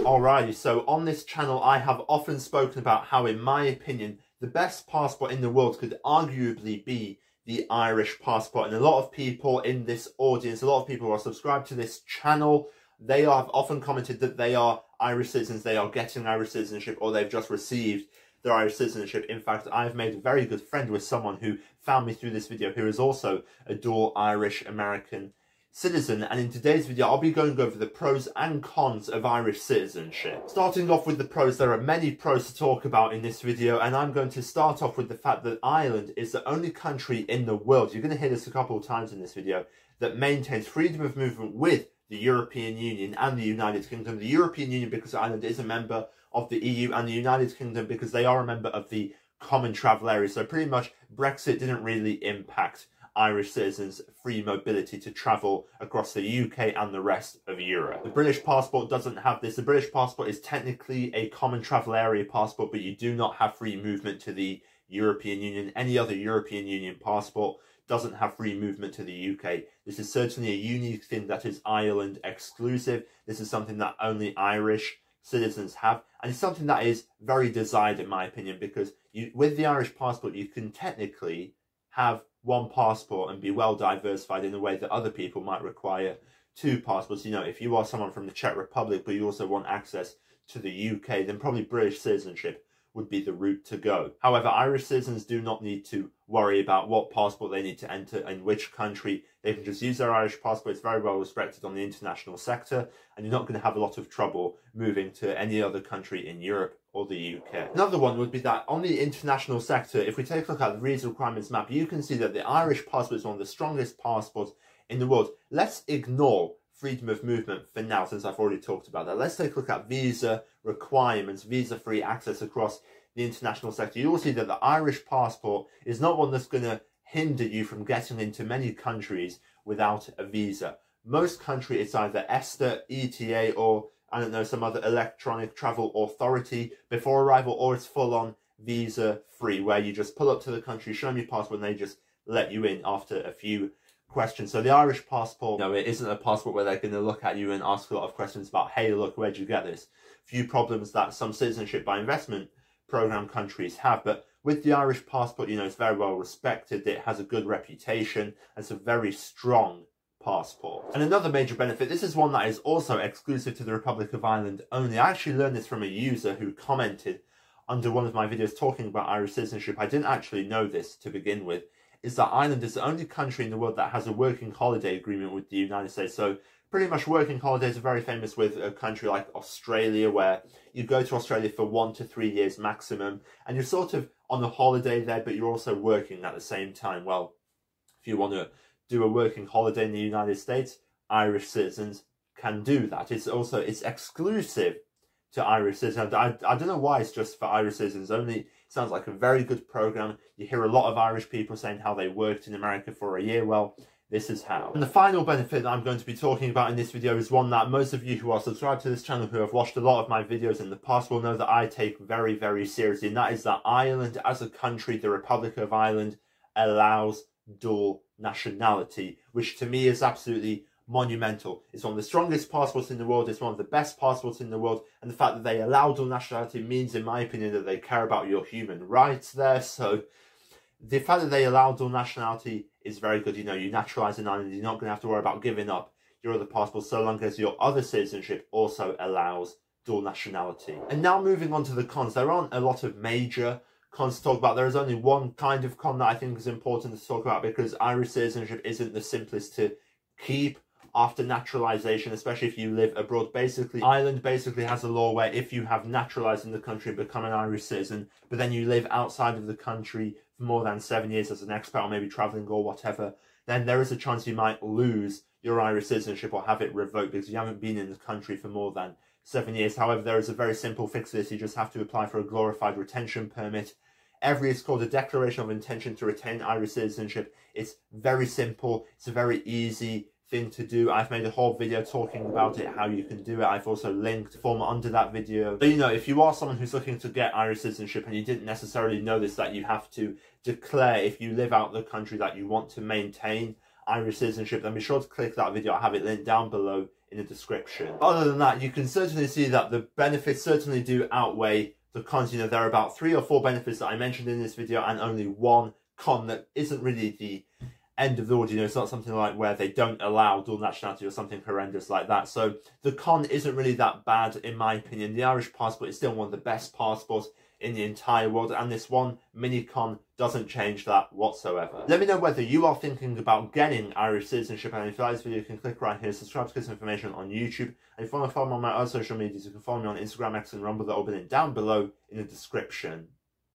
Alrighty, so on this channel I have often spoken about how, in my opinion, the best passport in the world could arguably be the Irish passport. And a lot of people in this audience, a lot of people who are subscribed to this channel, they have often commented that they are Irish citizens, they are getting Irish citizenship, or they've just received their Irish citizenship. In fact, I've made a very good friend with someone who found me through this video who is also a dual Irish-American citizen, and in today's video I'll be going over the pros and cons of Irish citizenship. Starting off with the pros, there are many pros to talk about in this video, and I'm going to start off with the fact that Ireland is the only country in the world, you're going to hear this a couple of times in this video, that maintains freedom of movement with the European Union and the United Kingdom. The European Union because Ireland is a member of the EU, and the United Kingdom because they are a member of the Common Travel Area. So pretty much Brexit didn't really impact Irish citizens' free mobility to travel across the UK and the rest of Europe. The British passport doesn't have this. The British passport is technically a Common Travel Area passport, but you do not have free movement to the European Union. Any other European Union passport doesn't have free movement to the UK. This is certainly a unique thing that is Ireland exclusive. This is something that only Irish citizens have, and it's something that is very desired in my opinion, because with the Irish passport you can technically have one passport and be well diversified in a way that other people might require two passports. You know, if you are someone from the Czech Republic but you also want access to the UK, then probably British citizenship would be the route to go. However, Irish citizens do not need to worry about what passport they need to enter in which country. They can just use their Irish passport. It's very well respected on the international sector, and you're not going to have a lot of trouble moving to any other country in Europe or the UK. Another one would be that on the international sector, if we take a look at the visa requirements map, you can see that the Irish passport is one of the strongest passports in the world. Let's ignore freedom of movement for now, since I've already talked about that. Let's take a look at visa requirements, visa-free access across the international sector. You will see that the Irish passport is not one that's going to hinder you from getting into many countries without a visa. Most countries, it's either ESTA, ETA, or I don't know, some other electronic travel authority before arrival, or it's full-on visa-free, where you just pull up to the country, show them your passport, and they just let you in after a few questions. So the Irish passport, no, it isn't a passport where they're going to look at you and ask a lot of questions about, hey, look, where'd you get this? Few problems that some citizenship by investment program countries have. But with the Irish passport, you know, it's very well respected, it has a good reputation, it's a very strong passport. And another major benefit, this is one that is also exclusive to the Republic of Ireland only. I actually learned this from a user who commented under one of my videos talking about Irish citizenship. I didn't actually know this to begin with, is that Ireland is the only country in the world that has a working holiday agreement with the United States. So pretty much working holidays are very famous with a country like Australia, where you go to Australia for 1 to 3 years maximum, and you're sort of on a holiday there, but you're also working at the same time. Well, if you want to do a working holiday in the United States, Irish citizens can do that. It's exclusive to Irish citizens. I don't know why it's just for Irish citizens only. It sounds like a very good program. You hear a lot of Irish people saying how they worked in America for a year. Well, this is how. And the final benefit that I'm going to be talking about in this video is one that most of you who are subscribed to this channel, who have watched a lot of my videos in the past, will know that I take very, very seriously. And that is that Ireland as a country, the Republic of Ireland, allows dual nationality, which to me is absolutely monumental. It's one of the strongest passports in the world, it's one of the best passports in the world, and the fact that they allow dual nationality means, in my opinion, that they care about your human rights there. So the fact that they allow dual nationality is very good. You know, you naturalise in Ireland, you're not going to have to worry about giving up your other passport so long as your other citizenship also allows dual nationality. And now moving on to the cons, there aren't a lot of major cons to talk about. There is only one kind of con that I think is important to talk about, because Irish citizenship isn't the simplest to keep after naturalisation, especially if you live abroad. Basically, Ireland basically has a law where if you have naturalised in the country and become an Irish citizen, but then you live outside of the country for more than 7 years as an expat or maybe travelling or whatever, then there is a chance you might lose your Irish citizenship or have it revoked because you haven't been in the country for more than 7 years. However, there is a very simple fix to this. You just have to apply for a glorified retention permit. It's called a declaration of intention to retain Irish citizenship. It's very simple. It's a very easy thing to do. I've made a whole video talking about it, how you can do it. I've also linked the form under that video. But you know, if you are someone who's looking to get Irish citizenship and you didn't necessarily know this, that you have to declare if you live out the country that you want to maintain Irish citizenship, then be sure to click that video. I have it linked down below in the description. Other than that, you can certainly see that the benefits certainly do outweigh the cons. You know, there are about 3 or 4 benefits that I mentioned in this video and only one con that isn't really the end of the world. You know, it's not something like where they don't allow dual nationality or something horrendous like that. So the con isn't really that bad in my opinion. The Irish passport is still one of the best passports in the entire world, and this one mini con doesn't change that whatsoever. Let me know whether you are thinking about getting Irish citizenship, and if you like this video, you can click right here, subscribe to get some information on YouTube, and if you want to follow me on my other social medias, you can follow me on Instagram, X and Rumble. They're all linked down below in the description.